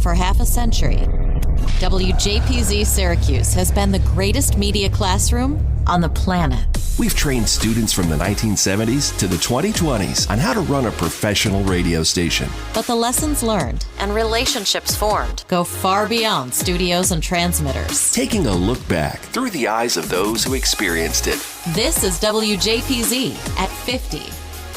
For half a century, WJPZ Syracuse has been the greatest media classroom on the planet. We've trained students from the 1970s to the 2020s on how to run a professional radio station. But the lessons learned and relationships formed go far beyond studios and transmitters. Taking a look back through the eyes of those who experienced it. This is WJPZ at 50.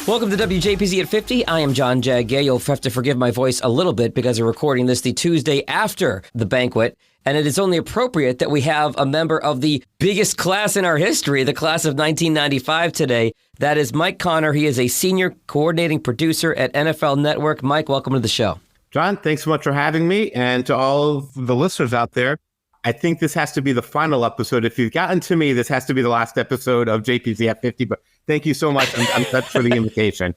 Welcome to WJPZ at 50. I am John Jagay. You'll have to forgive my voice a little bit because we're recording this the Tuesday after the banquet. And it is only appropriate that we have a member of the biggest class in our history, the class of 1995 today. That is Mike Konner. He is a senior coordinating producer at NFL Network. Mike, welcome to the show. John, thanks so much for having me. And to all of the listeners out there, I think this has to be the final episode. If you've gotten to me, this has to be the last episode of JPZ at 50. But thank you so much for the invitation.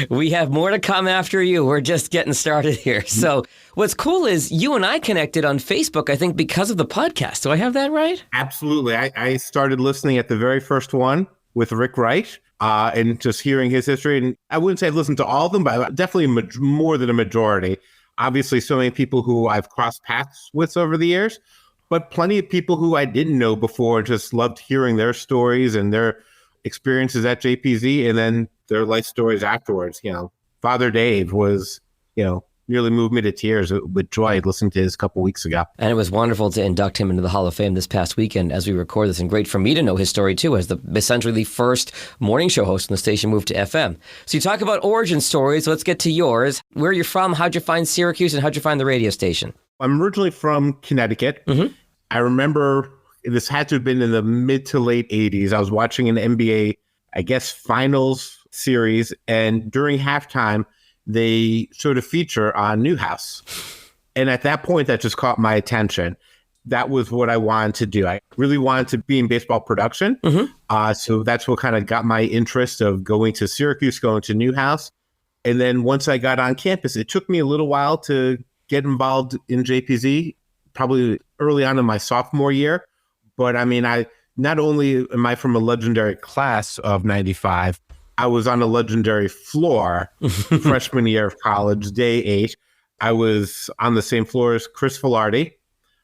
We have more to come after you. We're just getting started here. So what's cool is you and I connected on Facebook, I think, because of the podcast. Do I have that right? Absolutely. I started listening at the very first one with Rick Wright and just hearing his history. And I wouldn't say I've listened to all of them, but definitely more than a majority. Obviously, so many people who I've crossed paths with over the years, but plenty of people who I didn't know before, just loved hearing their stories and their experiences at JPZ and then their life stories afterwards. You know, Father Dave was, nearly moved me to tears with joy listening to his a couple weeks ago. And it was wonderful to induct him into the Hall of Fame this past weekend as we record this, and great for me to know his story too, as essentially the first morning show host when the station moved to FM. So you talk about origin stories. Let's get to yours. Where are you from? How'd you find Syracuse, and how'd you find the radio station? I'm originally from Connecticut. Mm-hmm. I remember this had to have been in the mid to late 80s. I was watching an NBA, finals series, and during halftime, they showed a feature on Newhouse. And at that point, that just caught my attention. That was what I wanted to do. I really wanted to be in baseball production. Mm-hmm. So that's what kind of got my interest of going to Syracuse, going to Newhouse. And then once I got on campus, it took me a little while to get involved in JPZ, probably early on in my sophomore year. But I mean, not only am I from a legendary class of 95, I was on a legendary floor freshman year of college, day 8. I was on the same floor as Chris Verlardi,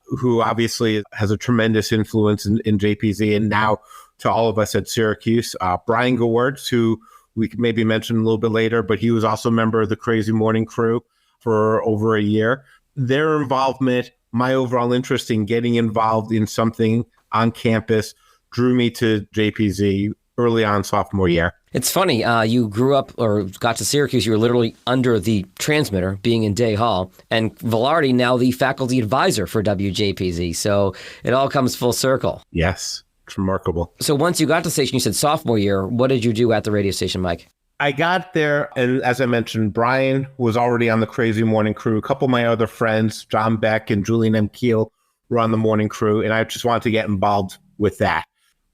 who obviously has a tremendous influence in JPZ, and now to all of us at Syracuse. Brian Gewirtz, who we could maybe mention a little bit later, but he was also a member of the Crazy Morning Crew for over a year. Their involvement, my overall interest in getting involved in something on campus, drew me to JPZ early on sophomore year. It's funny, you grew up or got to Syracuse, you were literally under the transmitter, being in Day Hall, and Verlardi now the faculty advisor for WJPZ. So it all comes full circle. Yes, it's remarkable. So once you got to the station, you said sophomore year, what did you do at the radio station, Mike? I got there, and as I mentioned, Brian was already on the Crazy Morning Crew. A couple of my other friends, John Beck and Julian M. Keel, were on the morning crew, and I just wanted to get involved with that.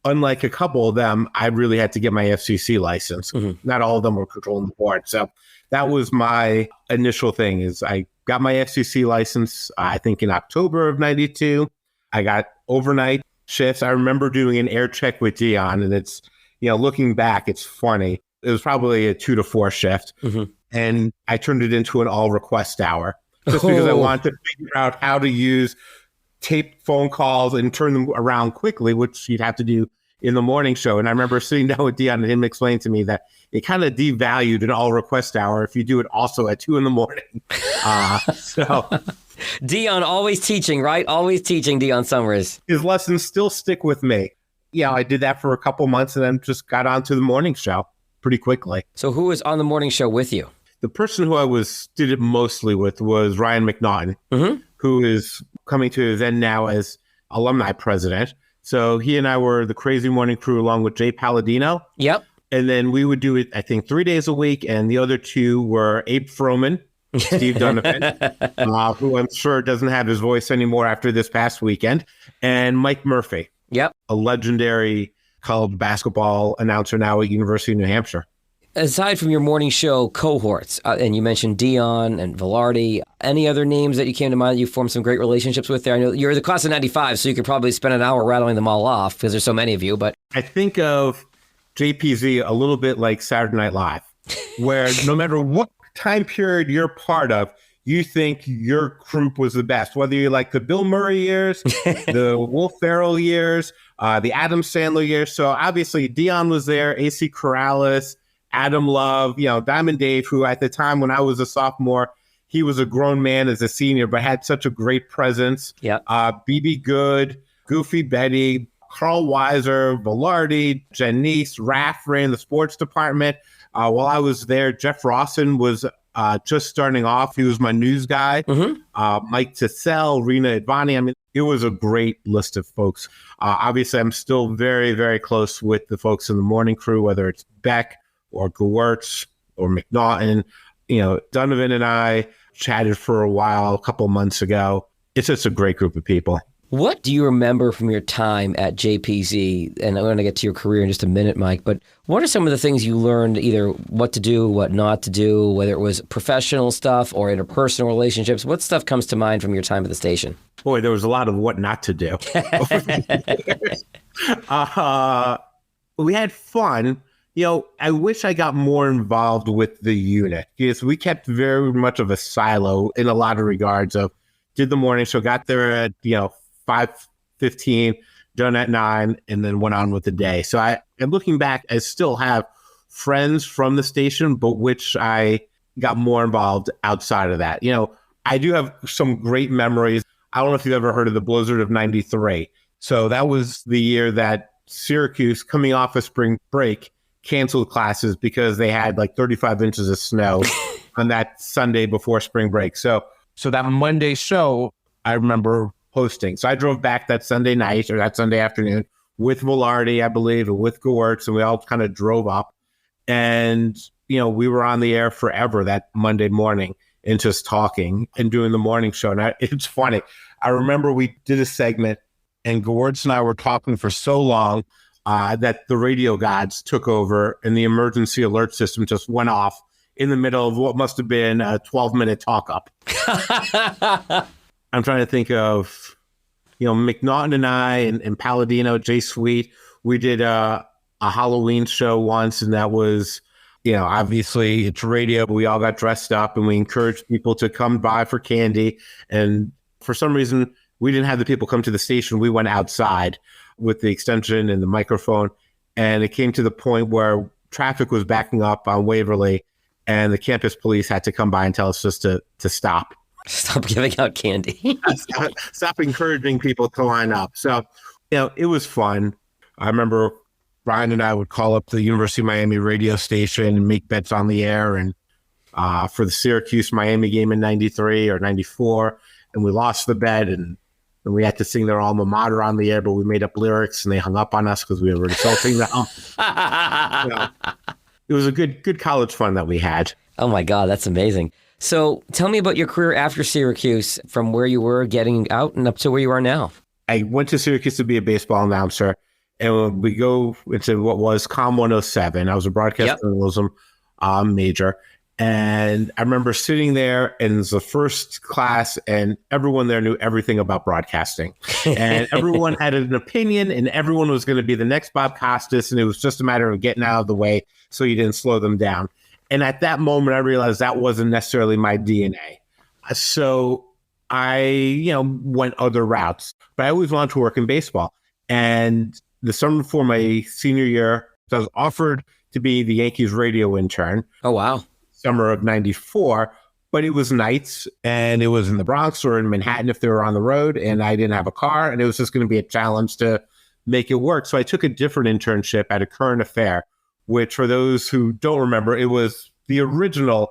Unlike a couple of them, I really had to get my FCC license. Mm-hmm. Not all of them were controlling the board. So that was my initial thing, is I got my FCC license, I think in October of 92. I got overnight shifts. I remember doing an air check with Dion, and it's, looking back, it's funny. It was probably a 2 to 4 shift. Mm-hmm. And I turned it into an all request hour just because I wanted to figure out how to use tape phone calls and turn them around quickly, which you'd have to do in the morning show. And I remember sitting down with Dion and him explaining to me that it kind of devalued an all request hour if you do it also at 2 a.m. So Dion always teaching, right? Always teaching, Dion Summers. His lessons still stick with me. Yeah, I did that for a couple months and then just got onto the morning show pretty quickly. So who was on the morning show with you? The person who did it mostly with was Ryan McNaughton, mm-hmm. who is coming to then now as alumni president. So he and I were the Crazy Morning Crew along with Jay Palladino. Yep. And then we would do it, I think, 3 days a week. And the other 2 were Abe Froman, Steve Donovan, who I'm sure doesn't have his voice anymore after this past weekend, and Mike Murphy. Yep. A legendary college basketball announcer now at University of New Hampshire. Aside from your morning show cohorts, and you mentioned Dion and Verlardi, any other names that you came to mind that you formed some great relationships with there? I know you're the class of 95, so you could probably spend an hour rattling them all off because there's so many of you. But I think of JPZ a little bit like Saturday Night Live, where no matter what time period you're part of, you think your group was the best, whether you like the Bill Murray years, the Will Ferrell years, the Adam Sandler years. So obviously Dion was there, AC Corrales, Adam Love, Diamond Dave, who at the time when I was a sophomore, he was a grown man as a senior, but had such a great presence. Yeah. B.B. Good, Goofy Betty, Carl Weiser, Verlardi, Janice, Raff ran the sports department. While I was there, Jeff Rawson was just starting off. He was my news guy. Mike Tassell, Rena Advani. I mean, it was a great list of folks. Obviously, I'm still very, very close with the folks in the morning crew, whether it's Beck or Gewirtz or McNaughton. Donovan and I chatted for a while a couple months ago. It's just a great group of people. What do you remember from your time at JPZ? And I'm going to get to your career in just a minute, Mike, but what are some of the things you learned, either what to do, what not to do, whether it was professional stuff or interpersonal relationships? What stuff comes to mind from your time at the station? Boy, there was a lot of what not to do. We had fun. I wish I got more involved with the unit because we kept very much of a silo in a lot of regards of did the morning show, got there at, 5:15, done at 9, and then went on with the day. So and looking back, I still have friends from the station, but which I got more involved outside of that. I do have some great memories. I don't know if you've ever heard of the blizzard of 93. So that was the year that Syracuse, coming off of spring break, canceled classes because they had like 35 inches of snow on that Sunday before spring break. So that Monday show, I remember hosting. So I drove back that Sunday night or that Sunday afternoon with Verlardi, I believe, or with Gewirtz, and we all kind of drove up. And, we were on the air forever that Monday morning and just talking and doing the morning show. And it's funny. I remember we did a segment and Gewirtz and I were talking for so long that the radio gods took over and the emergency alert system just went off in the middle of what must have been a 12-minute talk-up. I'm trying to think of, McNaughton and I and Palladino, Jay Sweet. We did a Halloween show once, and that was, obviously it's radio, but we all got dressed up and we encouraged people to come by for candy. And for some reason, we didn't have the people come to the station. We went outside with the extension and the microphone, and it came to the point where traffic was backing up on Waverly, and the campus police had to come by and tell us just to stop. Stop giving out candy. Stop encouraging people to line up. So, it was fun. I remember Brian and I would call up the University of Miami radio station and make bets on the air. And for the Syracuse-Miami game in 93 or 94, and we lost the bet, and we had to sing their alma mater on the air, but we made up lyrics and they hung up on us because we were insulting them. It was a good college fun that we had. Oh my God, that's amazing. So tell me about your career after Syracuse, from where you were getting out and up to where you are now. I went to Syracuse to be a baseball announcer, and we go into what was Com 107. I was a broadcast journalism major. And I remember sitting there, and it was the first class, and everyone there knew everything about broadcasting. And everyone had an opinion, and everyone was going to be the next Bob Costas, and it was just a matter of getting out of the way so you didn't slow them down. And at that moment, I realized that wasn't necessarily my DNA. So I, went other routes. But I always wanted to work in baseball. And the summer before my senior year, I was offered to be the Yankees radio intern. Oh, wow. Summer of 94. But it was nights, and it was in the Bronx or in Manhattan if they were on the road, and I didn't have a car, and it was just going to be a challenge to make it work. So I took a different internship at A Current Affair, which, for those who don't remember, it was the original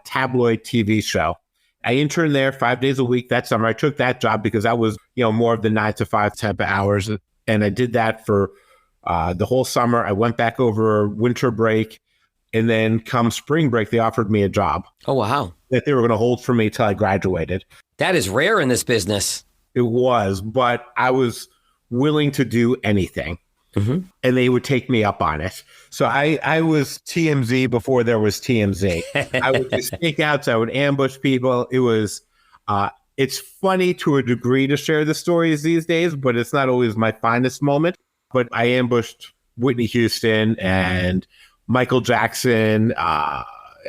tabloid TV show. I interned there 5 days a week that summer. I took that job because that was, more of the 9 to 5 type of hours. And I did that for the whole summer. I went back over winter break. And then come spring break, they offered me a job. Oh, wow. That they were going to hold for me till I graduated. That is rare in this business. It was, but I was willing to do anything. Mm-hmm. And they would take me up on it. So I was TMZ before there was TMZ. I would do stakeouts. I would ambush people. It was, it's funny to a degree to share the stories these days, but it's not always my finest moment. But I ambushed Whitney Houston and Michael Jackson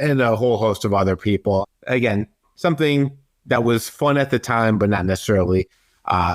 and a whole host of other people. Again, something that was fun at the time, but not necessarily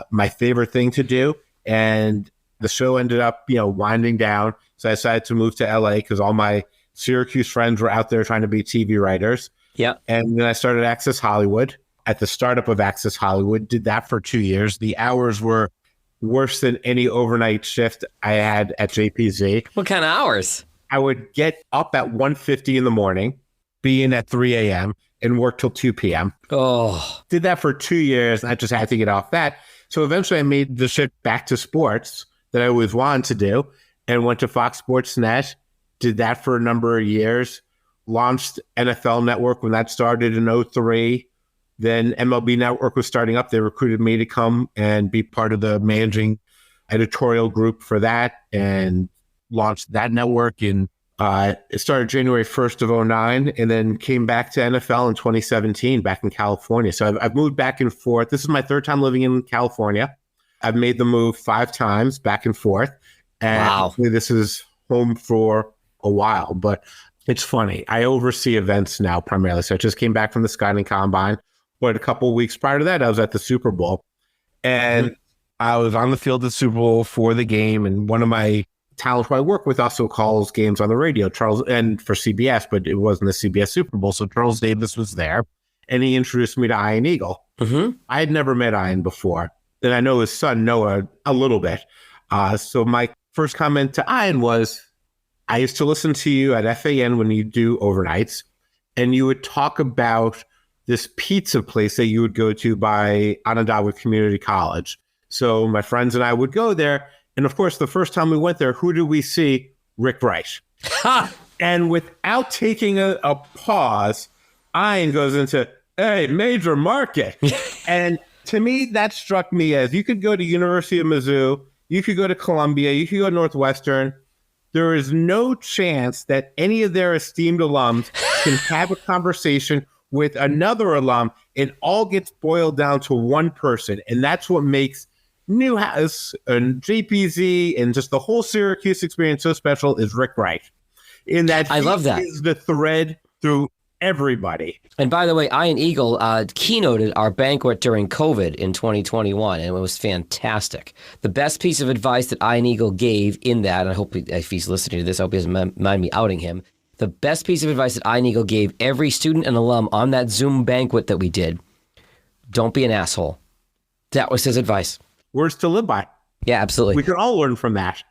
my favorite thing to do. And the show ended up, winding down. So I decided to move to LA because all my Syracuse friends were out there trying to be TV writers. Yeah. And then I started Access Hollywood. At the startup of Access Hollywood, did that for 2 years. The hours were worse than any overnight shift I had at JPZ. What kind of hours? I would get up at 1:50 in the morning, be in at 3 a.m., and work till 2 p.m. Oh. Did that for 2 years, and I just had to get off that. So eventually I made the shift back to sports that I always wanted to do and went to Fox Sports Net, did that for a number of years, launched NFL Network when that started in 2003. Then MLB Network was starting up. They recruited me to come and be part of the managing editorial group for that and launched that network. And it started January 1st of 2009 and then came back to NFL in 2017 back in California. So I've moved back and forth. This is my third time living in California. I've made the move 5 times back and forth. And hopefully this is home for a while. But it's funny. I oversee events now primarily. So I just came back from the Scouting Combine. But a couple of weeks prior to that, I was at the Super Bowl. And I was on the field at the Super Bowl for the game. And one of my talents who I work with also calls games on the radio, and for CBS, but it wasn't the CBS Super Bowl. So Charles Davis was there. And he introduced me to Ian Eagle. I had never met Ian before. And I know his son, Noah, a little bit. So my first comment to Ian was, I used to listen to you at FAN when you do overnights. And you would talk about this pizza place that you would go to by Onondaga Community College. So my friends and I would go there. And of course, the first time we went there, who did we see? Rick Bright. And without taking a pause, Ian goes into, hey, major market. And to me, that struck me as you could go to University of Mizzou, you could go to Columbia, you could go to Northwestern. There is no chance that any of their esteemed alums can have a conversation with another alum. It all gets boiled down to one person. And that's what makes Newhouse and JPZ and just the whole Syracuse experience so special is Rick Bright. In that I love that. Is the thread through everybody. And by the way, Ian Eagle keynoted our banquet during COVID in 2021, and it was fantastic. The best piece of advice that Ian Eagle gave in that, and I hope if he's listening to this, I hope he doesn't mind me outing him. The best piece of advice that Ian Eagle gave every student and alum on that Zoom banquet that we did, don't be an asshole. That was his advice. Words to live by. Yeah, absolutely. We can all learn from that.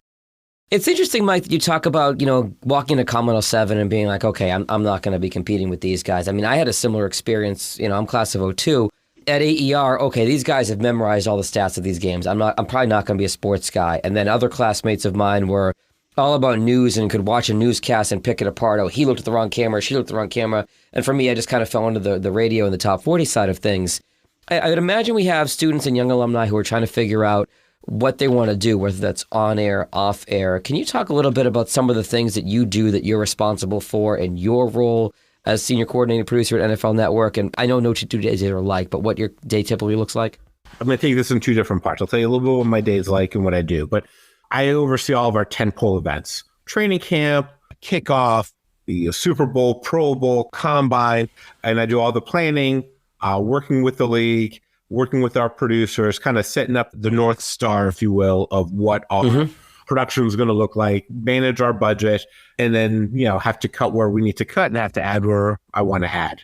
It's interesting, Mike, that you talk about, walking to Commodore 7 and being like, okay, I'm not going to be competing with these guys. I mean, I had a similar experience. I'm class of 02. At AER, okay, these guys have memorized all the stats of these games. I'm probably not going to be a sports guy. And then other classmates of mine were all about news and could watch a newscast and pick it apart. Oh, he looked at the wrong camera, she looked at the wrong camera. And for me, I just kind of fell into the radio and the top 40 side of things. I would imagine we have students and young alumni who are trying to figure out what they want to do, whether that's on air, off air. Can you talk a little bit about some of the things that you do that you're responsible for in your role as senior coordinating producer at NFL Network? And I know no two days are alike, but what your day typically looks like? I'm going to take this in 2 different parts. I'll tell you a little bit what my day is like and what I do. But I oversee all of our tentpole events, training camp, kickoff, the Super Bowl, Pro Bowl, Combine, and I do all the planning, working with the league, working with our producers, kind of setting up the North Star, if you will, of what our production is going to look like, manage our budget, and then, have to cut where we need to cut and have to add where I want to add.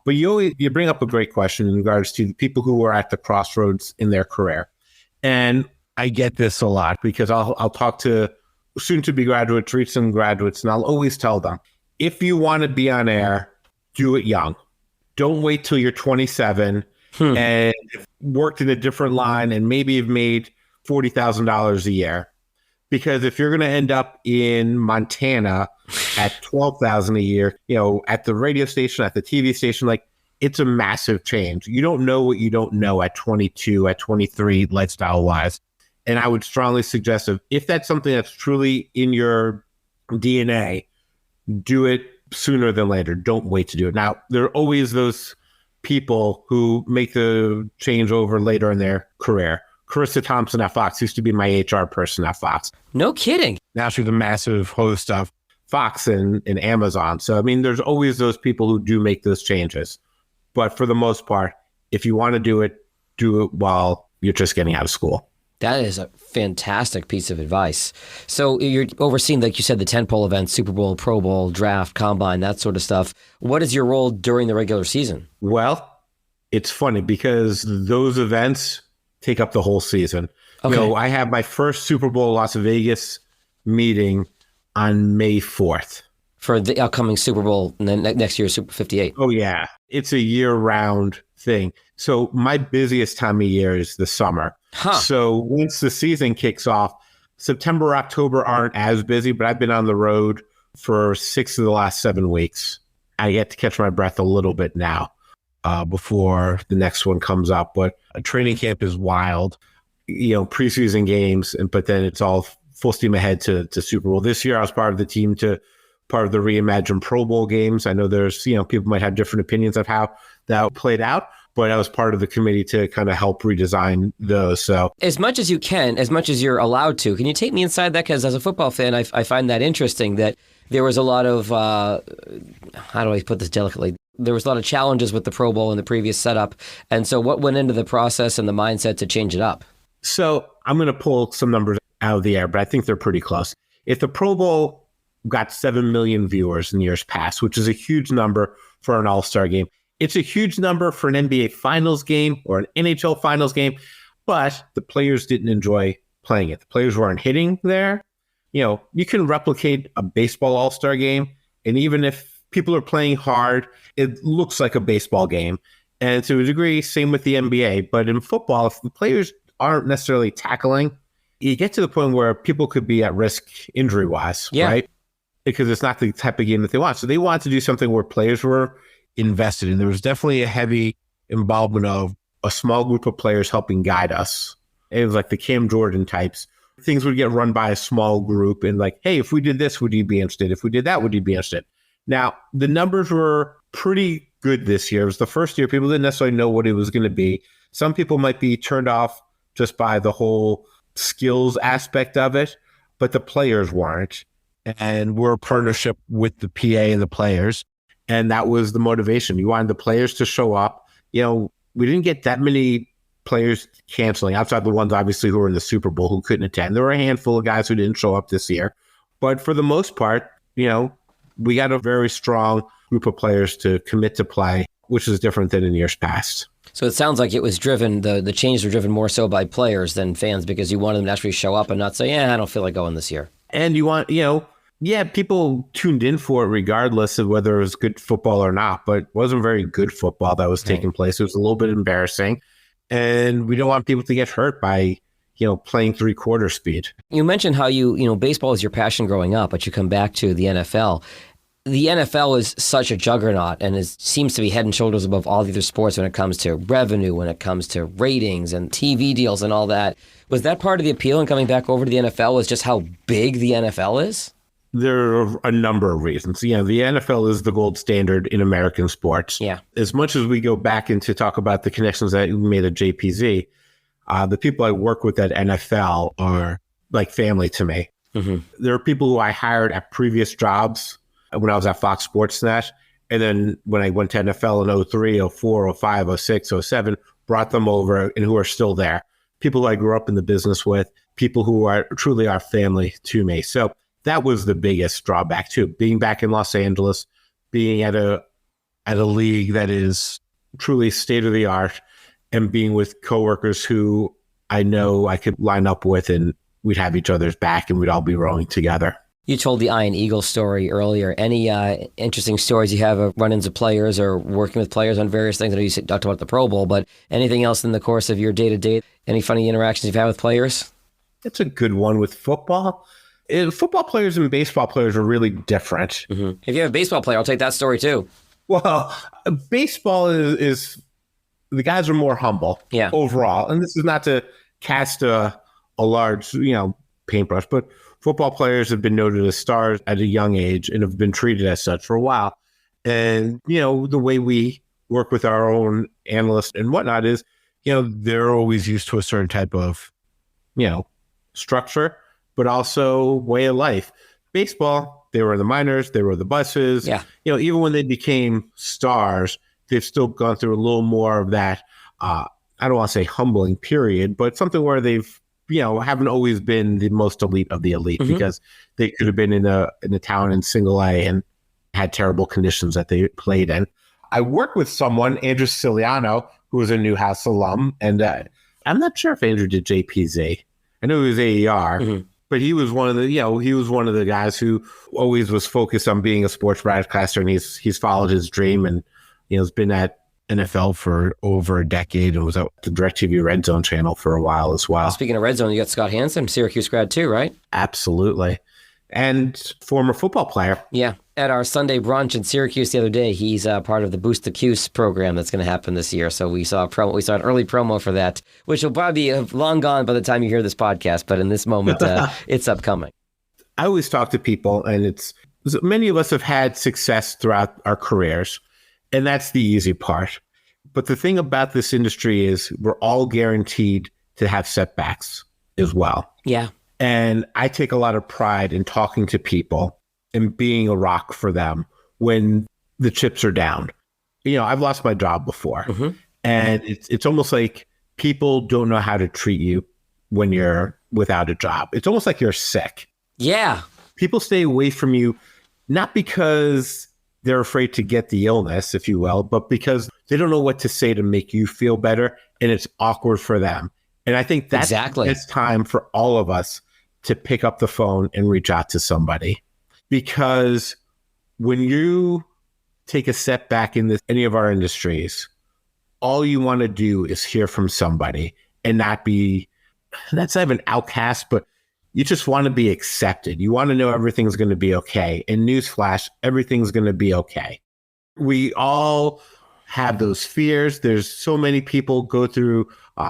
But you bring up a great question in regards to the people who are at the crossroads in their career. And I get this a lot because I'll talk to soon-to-be graduates, recent graduates, and I'll always tell them, if you want to be on air, do it young. Don't wait till you're 27 and worked in a different line and maybe you've made $40,000 a year. Because if you're going to end up in Montana at $12,000 a year, at the radio station, at the TV station, it's a massive change. You don't know what you don't know at 22, at 23, lifestyle-wise. And I would strongly suggest if that's something that's truly in your DNA, do it sooner than later. Don't wait to do it. Now, there are always those people who make the change over later in their career. Carissa Thompson at Fox used to be my HR person at Fox. No kidding. Now she's a massive host of Fox and Amazon. So, there's always those people who do make those changes. But for the most part, if you want to do it while you're just getting out of school. That is a fantastic piece of advice. So you're overseeing, like you said, the tentpole events, Super Bowl, Pro Bowl, draft, combine, that sort of stuff. What is your role during the regular season? Well, it's funny because those events take up the whole season. Okay. I have my first Super Bowl Las Vegas meeting on May 4th. For the upcoming Super Bowl and then next year's Super 58. Oh, yeah. It's a year-round thing. So my busiest time of year is the summer. Huh. So once the season kicks off, September, October aren't as busy, but I've been on the road for 6 of the last 7 weeks. I get to catch my breath a little bit now before the next one comes up. But a training camp is wild, preseason games, but then it's all full steam ahead to Super Bowl. This year, I was part of the team part of the reimagined Pro Bowl games. I know there's, people might have different opinions of how that played out, but I was part of the committee to kind of help redesign those. So as much as you can, as much as you're allowed to, can you take me inside that? Because as a football fan, I find that interesting that there was a lot of, how do I put this delicately? There was a lot of challenges with the Pro Bowl in the previous setup. And so what went into the process and the mindset to change it up? So I'm going to pull some numbers out of the air, but I think they're pretty close. If the Pro Bowl got 7 million viewers in years past, which is a huge number for an all-star game, it's a huge number for an NBA Finals game or an NHL Finals game, but the players didn't enjoy playing it. The players weren't hitting there. You can replicate a baseball all-star game, and even if people are playing hard, it looks like a baseball game. And to a degree, same with the NBA. But in football, if the players aren't necessarily tackling, you get to the point where people could be at risk injury-wise, right? Because it's not the type of game that they want. So they want to do something where players were invested in. There was definitely a heavy involvement of a small group of players helping guide us. It was like the Cam Jordan types. Things would get run by a small group and like, hey, if we did this, would you be interested? If we did that, would you be interested? Now, the numbers were pretty good this year. It was the first year. People didn't necessarily know what it was going to be. Some people might be turned off just by the whole skills aspect of it, but the players weren't. And we're a partnership with the PA and the players. And that was the motivation. You wanted the players to show up. We didn't get that many players canceling, outside the ones obviously who were in the Super Bowl who couldn't attend. There were a handful of guys who didn't show up this year. But for the most part, we got a very strong group of players to commit to play, which is different than in years past. So it sounds like it was driven, the changes were driven more so by players than fans because you wanted them to actually show up and not say, I don't feel like going this year. And you want, people tuned in for it regardless of whether it was good football or not, but it wasn't very good football that was taking place. It was a little bit embarrassing. And we don't want people to get hurt by, playing 3/4 speed. You mentioned how baseball is your passion growing up, but you come back to the NFL. The NFL is such a juggernaut and seems to be head and shoulders above all the other sports when it comes to revenue, when it comes to ratings and TV deals and all that. Was that part of the appeal in coming back over to the NFL, was just how big the NFL is? There are a number of reasons. The NFL is the gold standard in American sports. Yeah. As much as we go back into talk about the connections that we made at JPZ, the people I work with at NFL are like family to me. Mm-hmm. There are people who I hired at previous jobs when I was at Fox Sports Net. And then when I went to NFL in 03, 04, 05, 06, 07, brought them over and who are still there. People who I grew up in the business with, people who are truly our family to me. So that was the biggest drawback too. Being back in Los Angeles, being at a league that is truly state of the art, and being with coworkers who I know I could line up with, and we'd have each other's back, and we'd all be rowing together. You told the Iron Eagle story earlier. Any interesting stories you have of run-ins of players or working with players on various things? I know you talked about the Pro Bowl, but anything else in the course of your day-to-day? Any funny interactions you've had with players? It's a good one with football. Football players and baseball players are really different. Mm-hmm. If you have a baseball player, I'll take that story too. Well, baseball is the guys are more humble overall. And this is not to cast a large, paintbrush, but football players have been noted as stars at a young age and have been treated as such for a while. And, the way we work with our own analysts and whatnot is, they're always used to a certain type of, structure, but also way of life. Baseball, they were in the minors, they were the buses. Yeah. Even when they became stars, they've still gone through a little more of that, I don't want to say humbling period, but something where they've, haven't always been the most elite of the elite because they could have been in a town in single A and had terrible conditions that they played in. I worked with someone, Andrew Siciliano, who was a Newhouse alum, and I'm not sure if Andrew did JPZ. I know he was AER, but he was one of the guys who always was focused on being a sports broadcaster, and he's followed his dream, and has been at NFL for over a decade and was at the DirecTV Red Zone channel for a while as well. Speaking of Red Zone, you got Scott Hansen, Syracuse grad too, right? Absolutely. And former football player. Yeah. At our Sunday brunch in Syracuse the other day, he's part of the Boost the Cuse program that's going to happen this year. So we saw an early promo for that, which will probably be long gone by the time you hear this podcast. But in this moment, it's upcoming. I always talk to people, and many of us have had success throughout our careers, and that's the easy part. But the thing about this industry is we're all guaranteed to have setbacks as well. Yeah. And I take a lot of pride in talking to people and being a rock for them when the chips are down. I've lost my job before, and it's almost like people don't know how to treat you when you're without a job. It's almost like you're sick. Yeah. People stay away from you, not because they're afraid to get the illness, if you will, but because they don't know what to say to make you feel better, and it's awkward for them. And I think that's It's time for all of us to pick up the phone and reach out to somebody. Because when you take a setback in any of our industries, all you want to do is hear from somebody and not be, that's not even outcast, but you just want to be accepted. You want to know everything's going to be okay. And newsflash, everything's going to be okay. We all have those fears. There's so many people go through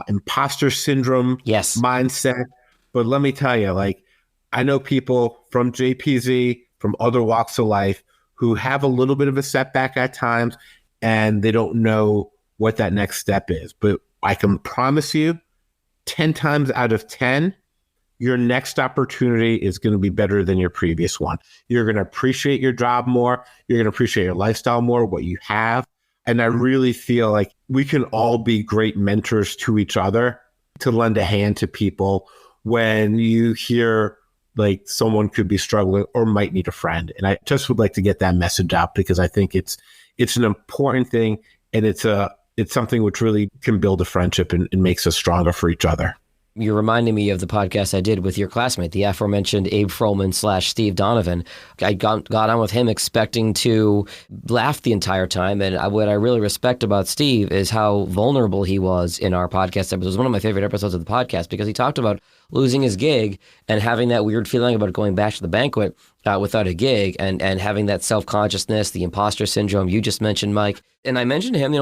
imposter syndrome mindset. But let me tell you, I know people from JPZ, from other walks of life, who have a little bit of a setback at times, and they don't know what that next step is. But I can promise you, 10 times out of 10, your next opportunity is going to be better than your previous one. You're going to appreciate your job more. You're going to appreciate your lifestyle more, what you have. And I really feel like we can all be great mentors to each other, to lend a hand to people when you hear someone could be struggling or might need a friend. And I just would like to get that message out, because I think it's an important thing, and it's something which really can build a friendship and makes us stronger for each other. You're reminding me of the podcast I did with your classmate, the aforementioned Abe Froman / Steve Donovan. I got on with him expecting to laugh the entire time. And what I really respect about Steve is how vulnerable he was in our podcast episode. It was one of my favorite episodes of the podcast, because he talked about losing his gig and having that weird feeling about going back to the banquet without a gig, and having that self-consciousness, the imposter syndrome you just mentioned, Mike. And I mentioned to him,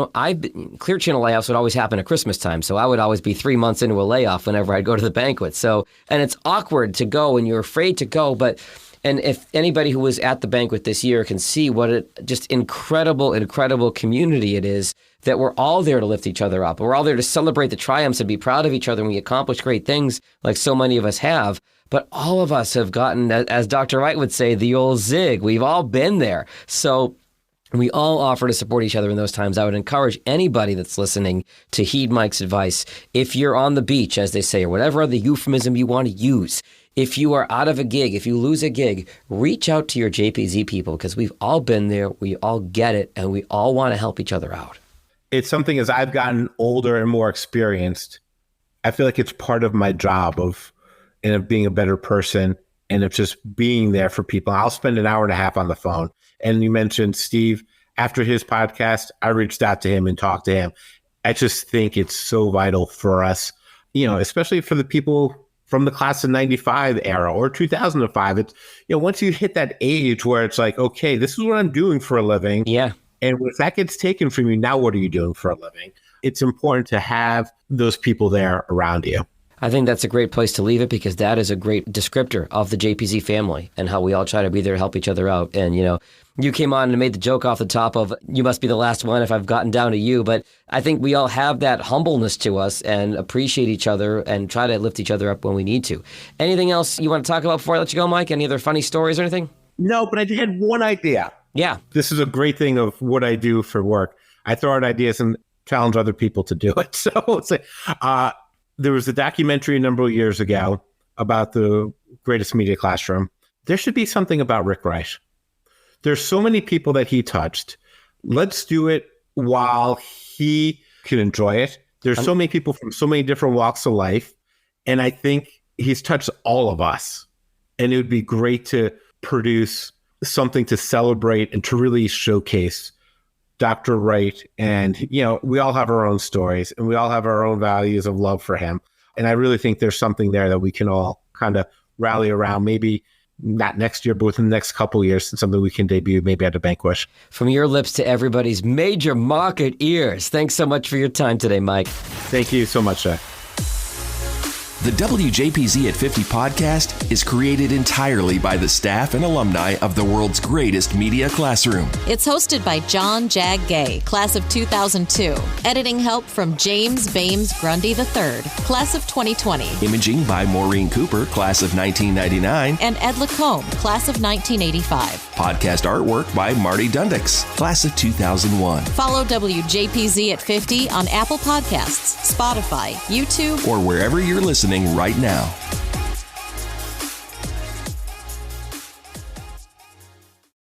Clear Channel layoffs would always happen at Christmas time. So I would always be 3 months into a layoff whenever I'd go to the banquet. So, and it's awkward to go and you're afraid to go. And if anybody who was at the banquet this year can see what a just incredible community it is, that we're all there to lift each other up. We're all there to celebrate the triumphs and be proud of each other when we accomplish great things like so many of us have. But all of us have gotten, as Dr. Wright would say, the old zig. We've all been there. So we all offer to support each other in those times. I would encourage anybody that's listening to heed Mike's advice. If you're on the beach, as they say, or whatever other euphemism you want to use, if you are out of a gig, if you lose a gig, reach out to your JPZ people, because we've all been there, we all get it, and we all want to help each other out. It's something, as I've gotten older and more experienced, I feel like it's part of my job of being a better person and of just being there for people. I'll spend an hour and a half on the phone. And you mentioned Steve. After his podcast, I reached out to him and talked to him. I just think it's so vital for us, especially for the people from the class of 95 era or 2005. It's, once you hit that age where it's like, okay, this is what I'm doing for a living. Yeah. And if that gets taken from you, now what are you doing for a living? It's important to have those people there around you. I think that's a great place to leave it, because that is a great descriptor of the JPZ family and how we all try to be there to help each other out. And, you came on and made the joke off the top of, you must be the last one if I've gotten down to you. But I think we all have that humbleness to us and appreciate each other and try to lift each other up when we need to. Anything else you want to talk about before I let you go, Mike? Any other funny stories or anything? No, but I had one idea. Yeah. This is a great thing of what I do for work. I throw out ideas and challenge other people to do it. So there was a documentary a number of years ago about the greatest media classroom. There should be something about Rick Wright. There's so many people that he touched. Let's do it while he can enjoy it. There's so many people from so many different walks of life. And I think he's touched all of us. And it would be great to produce something to celebrate and to really showcase Dr. Wright. And, we all have our own stories and we all have our own values of love for him. And I really think there's something there that we can all kind of rally around, maybe not next year, but within the next couple of years, and something we can debut maybe at a banquet. From your lips to everybody's major market ears. Thanks so much for your time today, Mike. Thank you so much, sir. The WJPZ at 50 podcast is created entirely by the staff and alumni of the world's greatest media classroom. It's hosted by John Jag Gay, class of 2002. Editing help from James Bames Grundy III, class of 2020. Imaging by Maureen Cooper, class of 1999. And Ed Lacombe, class of 1985. Podcast artwork by Marty Dundix, class of 2001. Follow WJPZ at 50 on Apple Podcasts, Spotify, YouTube, or wherever you're listening right now.